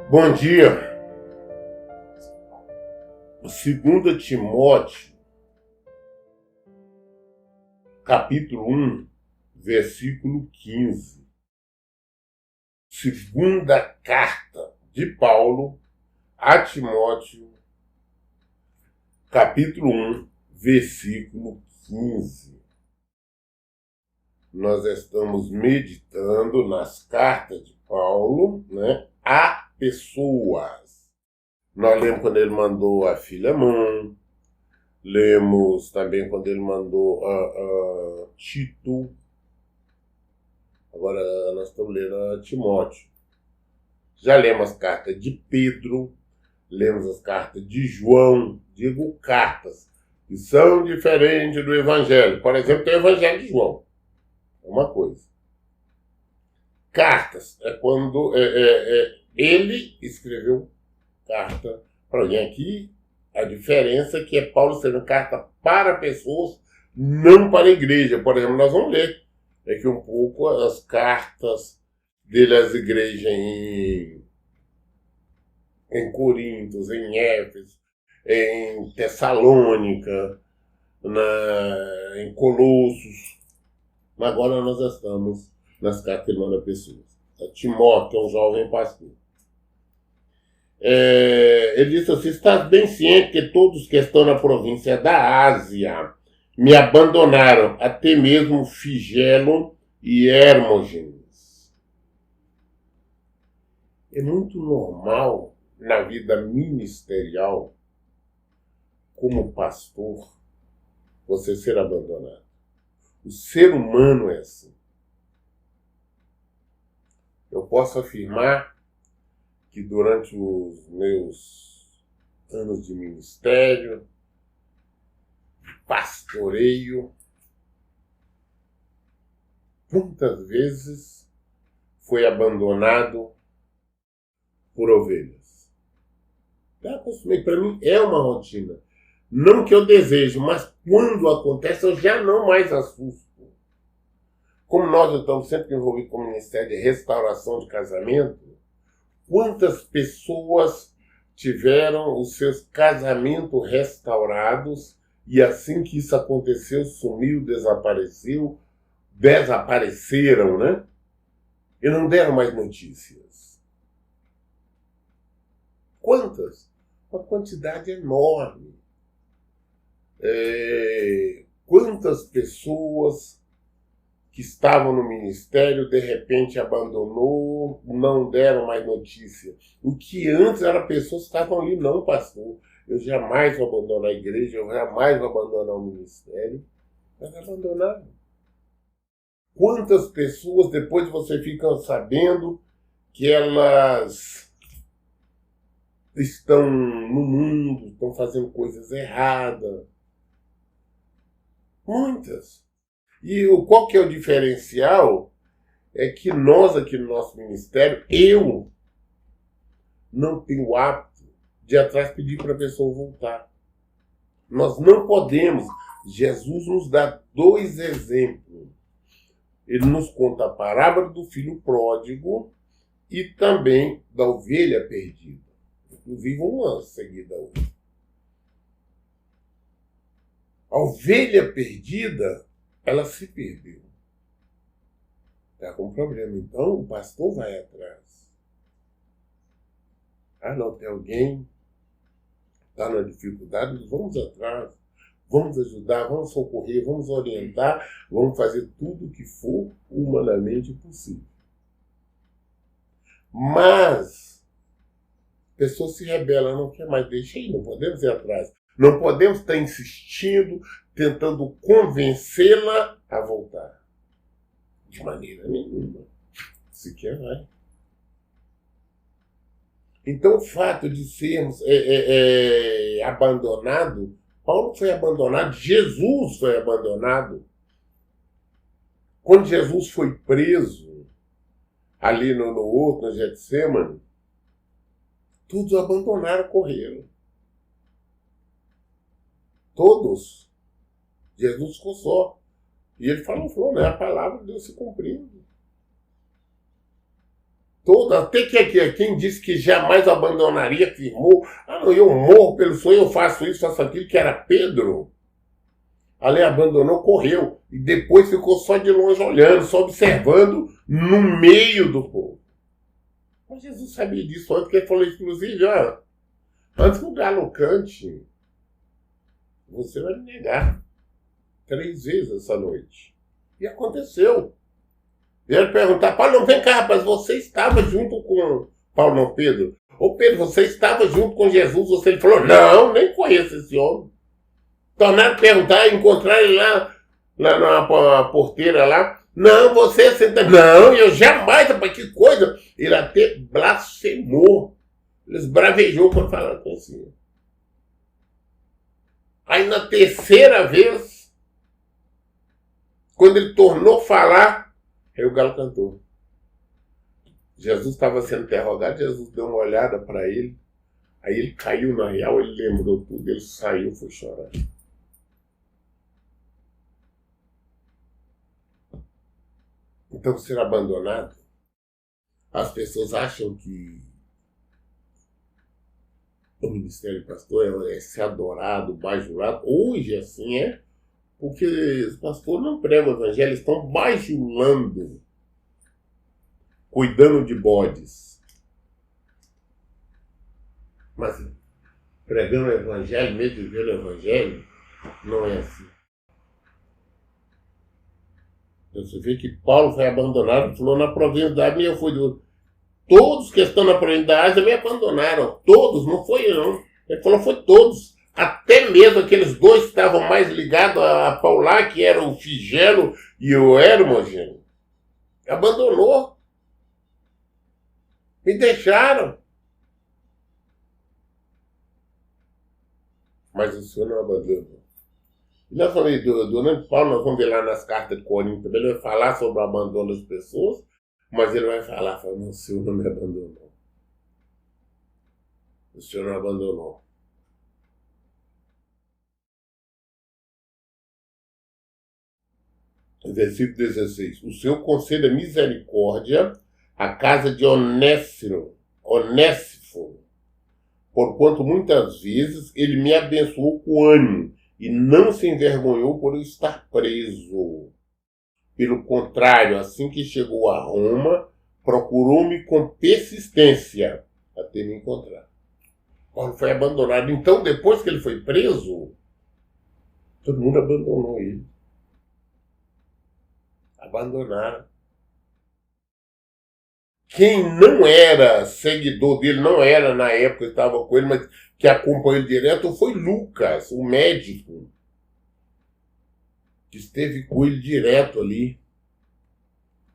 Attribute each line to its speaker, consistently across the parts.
Speaker 1: Bom dia. 2 Timóteo, capítulo 1, versículo 15. Segunda carta de Paulo a Timóteo, capítulo 1, versículo 15. Nós estamos meditando nas cartas de Paulo, a pessoas. Nós lemos quando ele mandou a Filemon, lemos também quando ele mandou a Tito. Agora nós estamos lendo a Timóteo. Já lemos as cartas de Pedro, lemos as cartas de João. Digo cartas, que são diferentes do Evangelho. Por exemplo, tem o Evangelho de João. É uma coisa. Cartas é quando ele escreveu carta para alguém. Aqui. A diferença é que é Paulo escrevendo carta para pessoas, não para a igreja. Por exemplo, nós vamos ler aqui um pouco as cartas dele às igrejas em Corinto, em Éfeso, em Tessalônica, em Colossos. Agora nós estamos nas cartas que ele manda a pessoas. Timóteo, é um jovem pastor. Ele disse assim: estás bem ciente que todos que estão na província da Ásia me abandonaram, até mesmo Figelo e Hermógenes. É muito normal na vida ministerial, como pastor, você ser abandonado. O ser humano é assim. Eu posso afirmar que durante os meus anos de ministério, pastoreio, muitas vezes foi abandonado por ovelhas. Já acostumei, para mim é uma rotina. Não que eu desejo, mas quando acontece eu já não mais assusto. Como nós estamos sempre envolvidos com o Ministério de Restauração de Casamento, quantas pessoas tiveram os seus casamentos restaurados e assim que isso aconteceu, sumiu, desapareceram, E não deram mais notícias. Quantas? Uma quantidade enorme. Quantas pessoas que estavam no ministério, de repente abandonou, não deram mais notícia. O que antes era pessoas que estavam ali, não, pastor, eu jamais vou abandonar a igreja, eu jamais vou abandonar o ministério. Mas abandonaram. Quantas pessoas depois você fica sabendo que elas estão no mundo, estão fazendo coisas erradas? Muitas. E qual que é o diferencial? É que nós aqui no nosso ministério, eu não tenho o hábito de ir atrás pedir para a pessoa voltar. Nós não podemos. Jesus nos dá 2 exemplos. Ele nos conta a parábola do filho pródigo e também da ovelha perdida. Inclusive uma seguida a outra. A ovelha perdida, ela se perdeu. Está com problema. Então, o pastor vai atrás. Não, tem alguém está na dificuldade, vamos atrás. Vamos ajudar, vamos socorrer, vamos orientar, vamos fazer tudo o que for humanamente possível. Mas, a pessoa se rebela, não quer mais, deixa aí, não podemos ir atrás. Não podemos estar insistindo, tentando convencê-la a voltar. De maneira nenhuma. Sequer vai. Então, o fato de sermos abandonados, Paulo foi abandonado, Jesus foi abandonado. Quando Jesus foi preso, ali no Getsemane, todos o abandonaram, correram. Todos. Jesus ficou só. E ele falou, a palavra de Deus se cumprindo. Até que quem disse que jamais abandonaria, afirmou, não, eu morro pelo sonho, eu faço isso, faço aquilo, que era Pedro. Ali abandonou, correu, e depois ficou só de longe olhando, só observando no meio do povo. Mas Jesus sabia disso antes, porque ele falou, inclusive, antes que o galo cante, você vai me negar 3 vezes essa noite. E aconteceu. Vieram perguntar, Paulo, não, vem cá, rapaz, você estava junto com Paulo, não, Pedro. Ô Pedro, você estava junto com Jesus? Ele falou, não, nem conheço esse homem. Tornaram perguntar, encontraram ele lá na porteira lá. Não, você senta. Não, eu jamais, rapaz, que coisa. Ele até blasfemou. Ele esbravejou quando falaram com ele. Aí na terceira vez, quando ele tornou falar, aí o galo cantou. Jesus estava sendo interrogado, Jesus deu uma olhada para ele, aí ele caiu na real, ele lembrou tudo, ele saiu, foi chorar. Então, ser abandonado, as pessoas acham que o ministério de pastor é ser adorado, bajulado. Hoje, assim é, porque os pastores não pregam o evangelho, estão bajulando, cuidando de bodes. Mas pregando o evangelho, mesmo vivendo o evangelho, não é assim. Você vê que Paulo foi abandonado, falou na província da Ásia, eu fui do... Todos que estão na província da Ásia me abandonaram. Todos, não foi eu, não. Ele falou, foi todos. Até mesmo aqueles dois que estavam mais ligados a Paulo lá, que eram o Figelo e o Hermogênio. Abandonou. Me deixaram. Mas o Senhor não abandonou. E nós falamos durante Paulo, nós vamos ver lá nas cartas de Corinto também, ele vai falar sobre o abandono das pessoas, mas ele vai falar, o Senhor não me abandonou. O Senhor não abandonou. Versículo 16. O Senhor conceda misericórdia à casa de Onésimo, porquanto muitas vezes ele me abençoou com ânimo e não se envergonhou por eu estar preso. Pelo contrário, assim que chegou a Roma, procurou-me com persistência até me encontrar. Paulo foi abandonado. Então, depois que ele foi preso, todo mundo abandonou ele. Abandonaram. Quem não era seguidor dele, não era na época que estava com ele, mas que acompanhou ele direto, foi Lucas, o médico, que esteve com ele direto ali.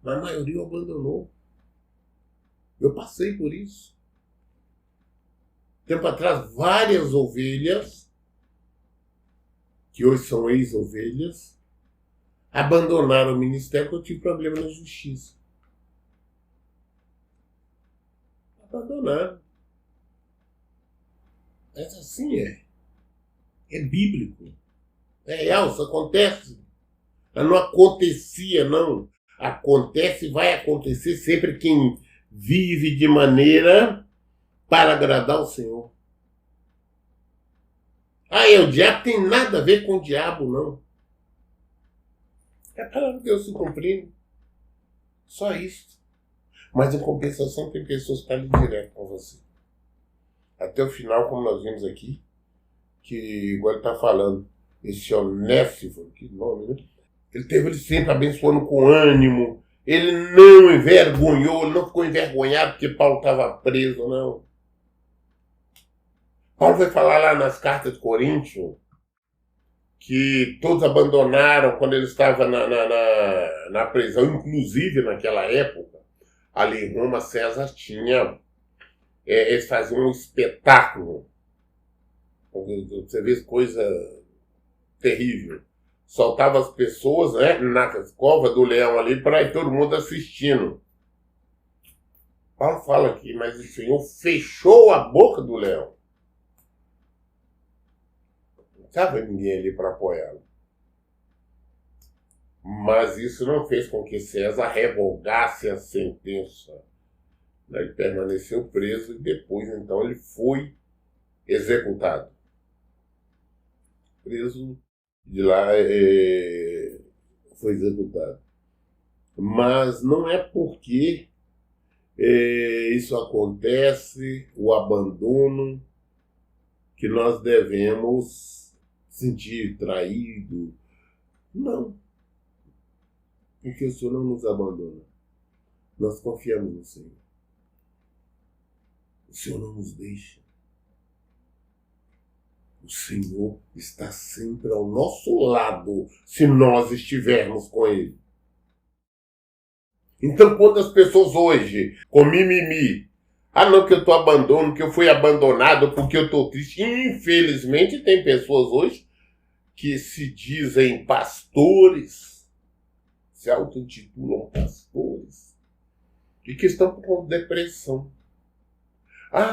Speaker 1: Mas a maioria o abandonou. Eu passei por isso. Tempo atrás, várias ovelhas, que hoje são ex-ovelhas, abandonaram o ministério porque eu tive problema na justiça. Abandonaram. Mas assim é. É bíblico. É real, isso acontece. Mas não acontecia, não. Acontece e vai acontecer sempre quem vive de maneira para agradar o Senhor. O diabo tem nada a ver com o diabo, não. É a palavra de Deus se cumprindo. Só isso. Mas em compensação tem pessoas que estão ali direto com você. Até o final, como nós vimos aqui, que igual ele está falando, esse Onésimo, que nome, né? Ele teve ele sempre abençoando com ânimo. Ele não envergonhou, ele não ficou envergonhado porque Paulo estava preso, não. Paulo vai falar lá nas cartas de Coríntios que todos abandonaram quando ele estava na prisão, inclusive naquela época. Ali em Roma, César tinha... eles faziam um espetáculo. Você vê coisa terrível. Soltava as pessoas, né, na cova do leão ali para ir todo mundo assistindo. Paulo fala aqui, mas o Senhor fechou a boca do leão. Não estava ninguém ali para apoiá-lo. Mas isso não fez com que César revogasse a sentença Ele permaneceu preso e depois, então, ele foi executado. Preso, de lá foi executado. Mas não é porque isso acontece, o abandono, que nós devemos sentir traído. Não. Porque o Senhor não nos abandona. Nós confiamos no Senhor. O Senhor não nos deixa. O Senhor está sempre ao nosso lado se nós estivermos com Ele. Então, quando as pessoas hoje, com mimimi, não, que eu estou abandonando, que eu fui abandonado porque eu estou triste. Infelizmente, tem pessoas hoje que se dizem pastores, se auto-intitulam pastores, e que estão com depressão.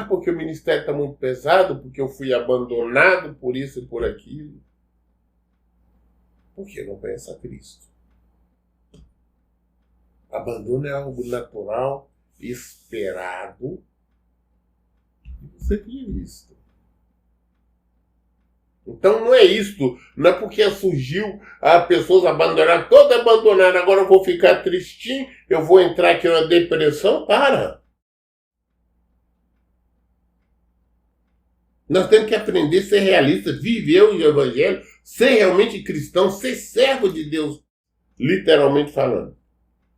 Speaker 1: Porque o ministério está muito pesado, porque eu fui abandonado por isso e por aquilo. Porque não conhece a Cristo. Abandono é algo natural, esperado, e você tinha visto. Então não é isto, não é porque surgiu pessoas abandonadas, todas abandonadas, agora eu vou ficar tristinho, eu vou entrar aqui na depressão, para. Nós temos que aprender a ser realistas, viver o Evangelho, ser realmente cristão, ser servo de Deus, literalmente falando.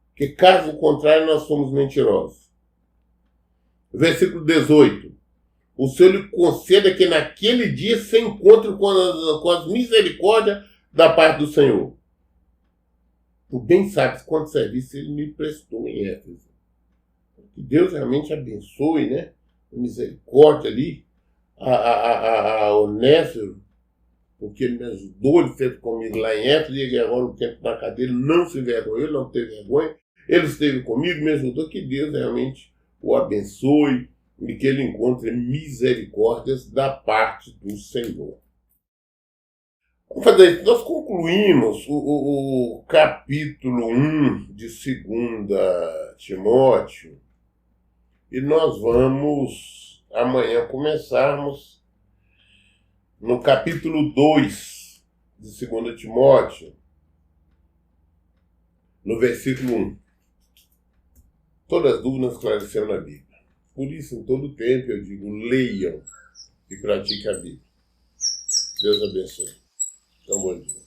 Speaker 1: Porque caso contrário, nós somos mentirosos. Versículo 18. O Senhor lhe conceda que naquele dia se encontre com as misericórdias da parte do Senhor. Tu bem sabes quanto serviço ele me prestou em Éfeso. Que Deus realmente abençoe, né? A misericórdia ali. A Onésio, porque ele me ajudou, ele fez comigo lá em Éfeso, e ele agora no tempo na cadeira, não se envergonhou, ele não teve vergonha. Ele esteve comigo, me ajudou, que Deus realmente o abençoe e que ele encontre misericórdias da parte do Senhor. Vamos fazer isso. Nós concluímos o capítulo 1 de 2 Timóteo e nós vamos amanhã começarmos no capítulo 2 de 2 Timóteo, no versículo 1. Todas as dúvidas esclareceram na Bíblia. Por isso, em todo tempo, eu digo, leiam e pratiquem a Bíblia. Deus abençoe. Então, bom dia.